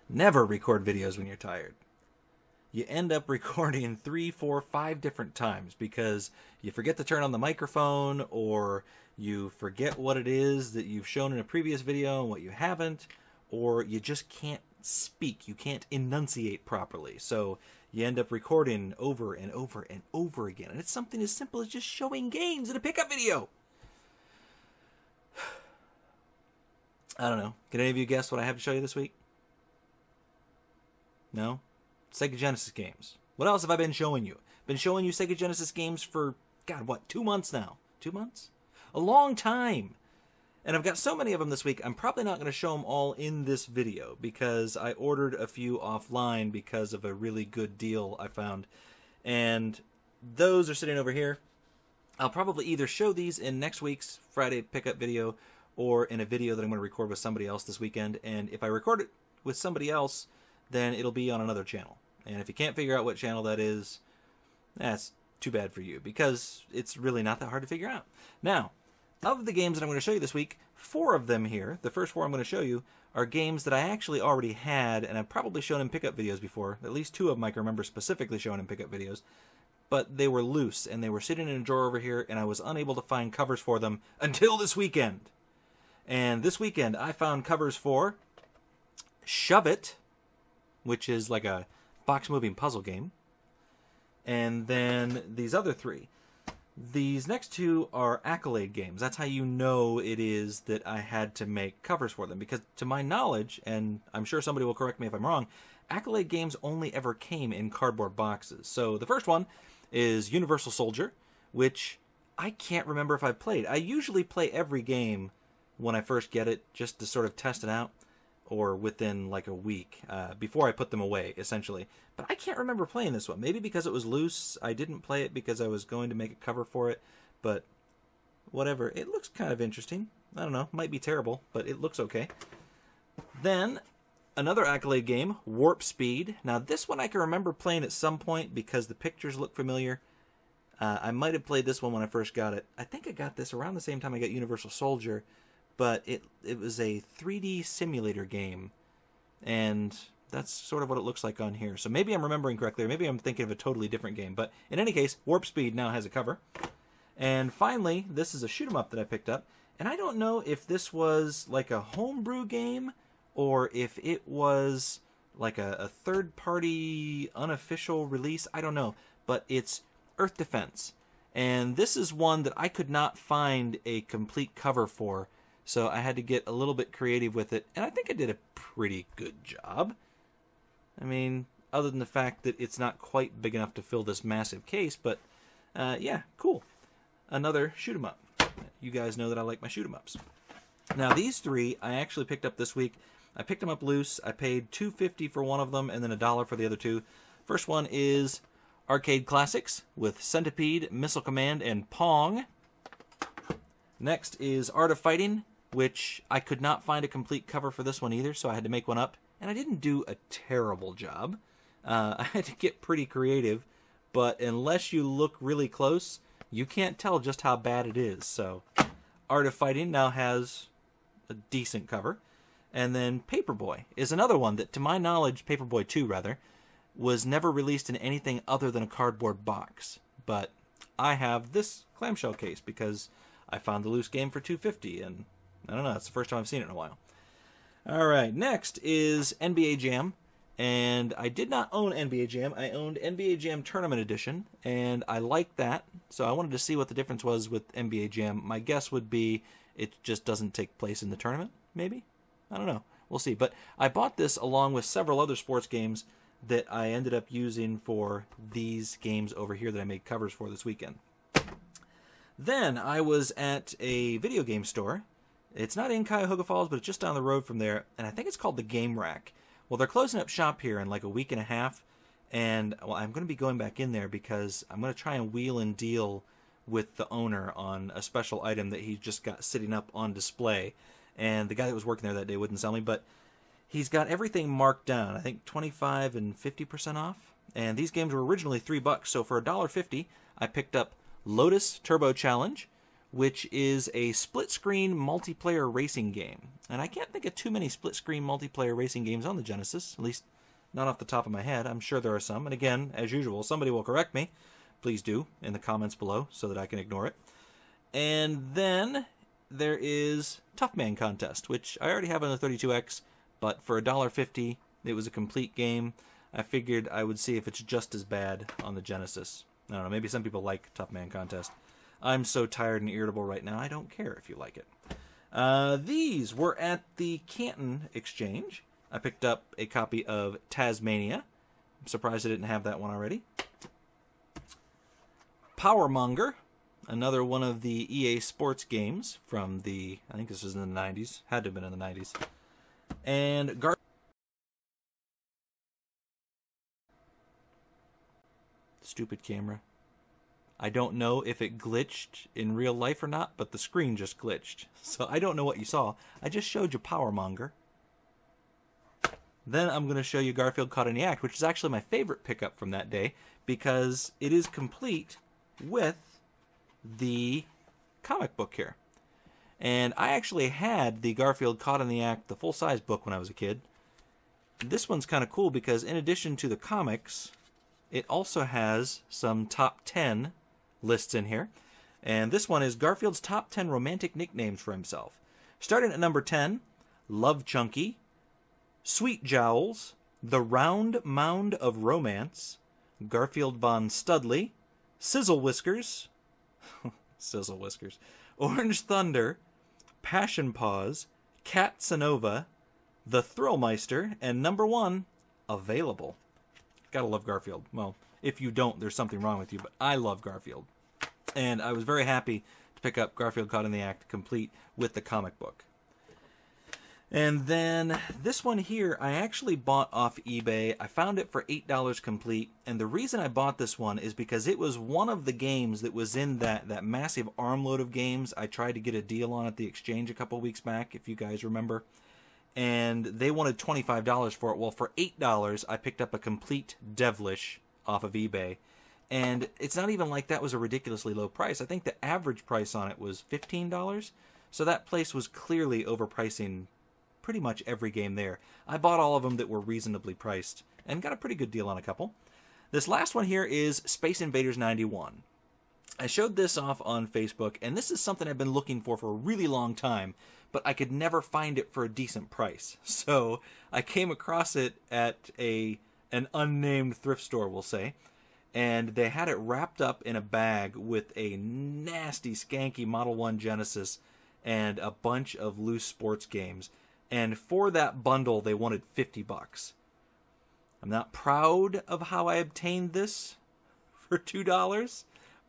Never record videos when you're tired. You end up recording 3, 4, 5 different times because you forget to turn on the microphone, or you forget what it is that you've shown in a previous video and what you haven't, or you just can't speak. You can't enunciate properly. So you end up recording over and over and over again. And it's something as simple as just showing games in a pickup video. I don't know. Can any of you guess what I have to show you this week? No? Sega Genesis games. What else have I been showing you? Been showing you Sega Genesis games for, God, what, 2 months now? 2 months? A long time! And I've got so many of them this week, I'm probably not going to show them all in this video because I ordered a few offline because of a really good deal I found. And those are sitting over here. I'll probably either show these in next week's Friday pickup video or in a video that I'm going to record with somebody else this weekend. And if I record it with somebody else, then it'll be on another channel. And if you can't figure out what channel that is, that's too bad for you, because it's really not that hard to figure out. Now, of the games that I'm going to show you this week, 4 of them here, the first 4 I'm going to show you, are games that I actually already had, and I've probably shown in pickup videos before. At least 2 of them I can remember specifically showing in pickup videos. But they were loose, and they were sitting in a drawer over here, and I was unable to find covers for them until this weekend. And this weekend, I found covers for Shove It, which is like a box-moving puzzle game. And then these other 3. These next 2 are Accolade games. That's how you know it is that I had to make covers for them. Because to my knowledge, and I'm sure somebody will correct me if I'm wrong, Accolade games only ever came in cardboard boxes. So the first one is Universal Soldier, which I can't remember if I played. I usually play every game when I first get it, just to sort of test it out, or within like a week, before I put them away, essentially. But I can't remember playing this one. Maybe because it was loose, I didn't play it because I was going to make a cover for it, but whatever. It looks kind of interesting. I don't know, might be terrible, but it looks okay. Then, another Accolade game, Warp Speed. Now this one I can remember playing at some point because the pictures look familiar. I might have played this one when I first got it. I think I got this around the same time I got Universal Soldier, but it was a 3D simulator game, and that's sort of what it looks like on here. So maybe I'm remembering correctly, or maybe I'm thinking of a totally different game. But in any case, Warp Speed now has a cover. And finally, this is a shoot 'em up that I picked up. And I don't know if this was like a homebrew game, or if it was like a third-party unofficial release. I don't know. But it's Earth Defense. And this is one that I could not find a complete cover for. So I had to get a little bit creative with it, and I think I did a pretty good job. I mean, other than the fact that it's not quite big enough to fill this massive case, but yeah, cool. Another shoot 'em up. You guys know that I like my shoot 'em ups. Now these 3 I actually picked up this week. I picked them up loose. I paid $2.50 for one of them, and then $1 for the other 2. First one is Arcade Classics with Centipede, Missile Command, and Pong. Next is Art of Fighting, which I could not find a complete cover for this one either, so I had to make one up. And I didn't do a terrible job. I had to get pretty creative, but unless you look really close, you can't tell just how bad it is. So Art of Fighting now has a decent cover. And then Paperboy is another one that, to my knowledge, Paperboy 2 rather, was never released in anything other than a cardboard box. But I have this clamshell case because I found the loose game for $2.50, and I don't know, it's the first time I've seen it in a while. Alright, next is NBA Jam, and I did not own NBA Jam. I owned NBA Jam Tournament Edition, and I liked that, so I wanted to see what the difference was with NBA Jam. My guess would be it just doesn't take place in the tournament, maybe? I don't know. We'll see. But I bought this along with several other sports games that I ended up using for these games over here that I made covers for this weekend. Then I was at a video game store. It's not in Cuyahoga Falls, but it's just down the road from there, and I think it's called the Game Rack. Well, they're closing up shop here in like a week and a half, and well, I'm going to be going back in there because I'm going to try and wheel and deal with the owner on a special item that he just got sitting up on display. And the guy that was working there that day wouldn't sell me, but he's got everything marked down. I think 25 and 50% off. And these games were originally $3, so for $1.50, I picked up Lotus Turbo Challenge, which is a split-screen multiplayer racing game. And I can't think of too many split-screen multiplayer racing games on the Genesis, at least not off the top of my head. I'm sure there are some, and again, as usual, somebody will correct me. Please do in the comments below so that I can ignore it. And then there is Tough Man Contest, which I already have on the 32X, but for $1.50, it was a complete game. I figured I would see if it's just as bad on the Genesis. I don't know, maybe some people like Tough Man Contest. I'm so tired and irritable right now, I don't care if you like it. These were at the Canton Exchange. I picked up a copy of Tasmania. I'm surprised I didn't have that one already. Powermonger, another one of the EA Sports games from the, I think this was in the 90s. Had to have been in the 90s. And stupid camera. I don't know if it glitched in real life or not, but the screen just glitched. So I don't know what you saw. I just showed you Powermonger. Then I'm going to show you Garfield Caught in the Act, which is actually my favorite pickup from that day, because it is complete with the comic book here. And I actually had the Garfield Caught in the Act, the full-size book, when I was a kid. This one's kind of cool because in addition to the comics, it also has some top 10 lists in here. And this one is Garfield's top 10 romantic nicknames for himself. Starting at number 10, Love Chunky, Sweet Jowls, The Round Mound of Romance, Garfield Von Studley, Sizzle Whiskers, Sizzle Whiskers, Orange Thunder, Passion Paws, Cat Sanova, The Thrillmeister, and number 1, Available. Gotta love Garfield. Well, if you don't, there's something wrong with you, but I love Garfield. And I was very happy to pick up Garfield Caught in the Act complete with the comic book. And then this one here, I actually bought off eBay. I found it for $8 complete, and the reason I bought this one is because it was one of the games that was in that massive armload of games I tried to get a deal on at the exchange a couple weeks back, if you guys remember. And they wanted $25 for it. Well, for $8, I picked up a complete Devilish off of eBay. And it's not even like that was a ridiculously low price. I think the average price on it was $15. So that place was clearly overpricing pretty much every game there. I bought all of them that were reasonably priced and got a pretty good deal on a couple. This last one here is Space Invaders 91. I showed this off on Facebook, and this is something I've been looking for a really long time, but I could never find it for a decent price. So I came across it at an unnamed thrift store, we'll say, and they had it wrapped up in a bag with a nasty, skanky Model 1 Genesis and a bunch of loose sports games. And for that bundle, they wanted $50. I'm not proud of how I obtained this for $2,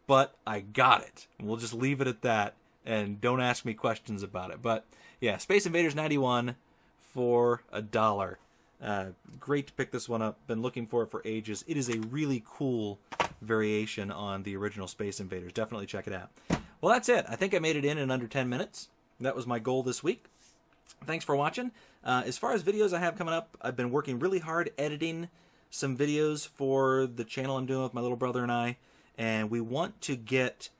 but I got it. And we'll just leave it at that, and don't ask me questions about it. But yeah, Space Invaders 91 for $1. Great to pick this one up. Been looking for it for ages. It is a really cool variation on the original Space Invaders. Definitely check it out. Well, that's it. I think I made it in under 10 minutes. That was my goal this week. Thanks for watching. As far as videos I have coming up, I've been working really hard editing some videos for the channel I'm doing with my little brother and I, and we want to get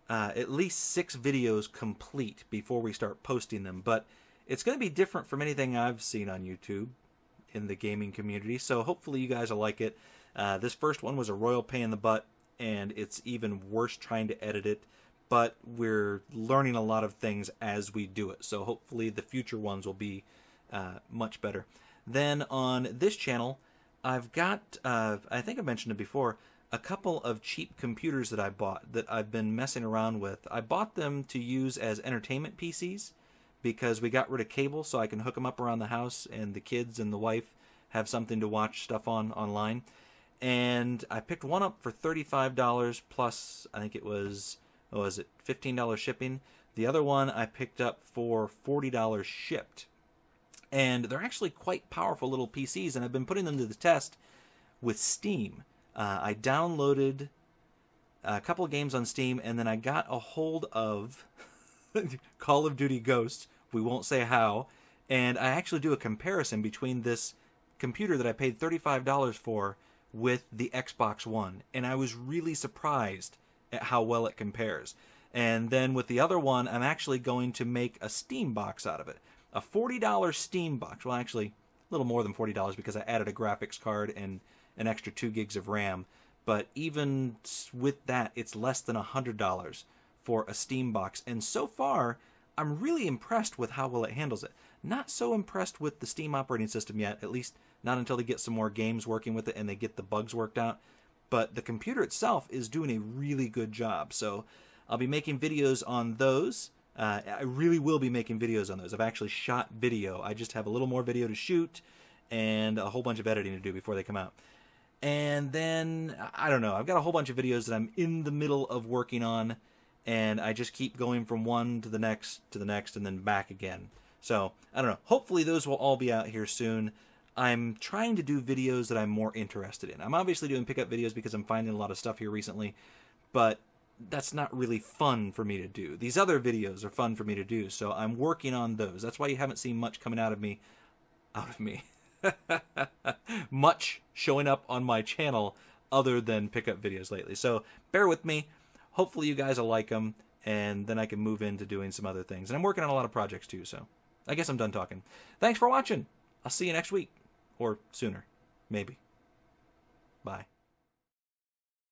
at least 6 videos complete before we start posting them, but it's going to be different from anything I've seen on YouTube in the gaming community, so hopefully you guys will like it. This first one was a royal pain in the butt, and it's even worse trying to edit it. But we're learning a lot of things as we do it. So hopefully the future ones will be much better. Then on this channel, I've got, I think I mentioned it before, a couple of cheap computers that I bought that I've been messing around with. I bought them to use as entertainment PCs because we got rid of cable, so I can hook them up around the house and the kids and the wife have something to watch stuff on online. And I picked one up for $35 plus, I think it was... was it $15 shipping? The other one I picked up for $40 shipped. And they're actually quite powerful little PCs, and I've been putting them to the test with Steam. I downloaded a couple of games on Steam, and then I got a hold of Call of Duty Ghosts. We won't say how. And I actually do a comparison between this computer that I paid $35 for with the Xbox One. And I was really surprised at how well it compares. And then with the other one, I'm actually going to make a Steam box out of it. A $40 Steam box. Well, actually, a little more than $40 because I added a graphics card and an extra 2 gigs of RAM. But even with that, it's less than $100 for a Steam box. And so far, I'm really impressed with how well it handles it. Not so impressed with the Steam operating system yet, at least not until they get some more games working with it and they get the bugs worked out. But the computer itself is doing a really good job. So I'll be making videos on those. I really will be making videos on those. I've actually shot video. I just have a little more video to shoot and a whole bunch of editing to do before they come out. And then, I don't know, I've got a whole bunch of videos that I'm in the middle of working on, and I just keep going from one to the next, and then back again. So, I don't know, hopefully those will all be out here soon. I'm trying to do videos that I'm more interested in. I'm obviously doing pickup videos because I'm finding a lot of stuff here recently, but that's not really fun for me to do. These other videos are fun for me to do, so I'm working on those. That's why you haven't seen much coming out of me. Much showing up on my channel other than pickup videos lately. So bear with me. Hopefully you guys will like them, and then I can move into doing some other things. And I'm working on a lot of projects too, so I guess I'm done talking. Thanks for watching. I'll see you next week. Or sooner. Maybe. Bye.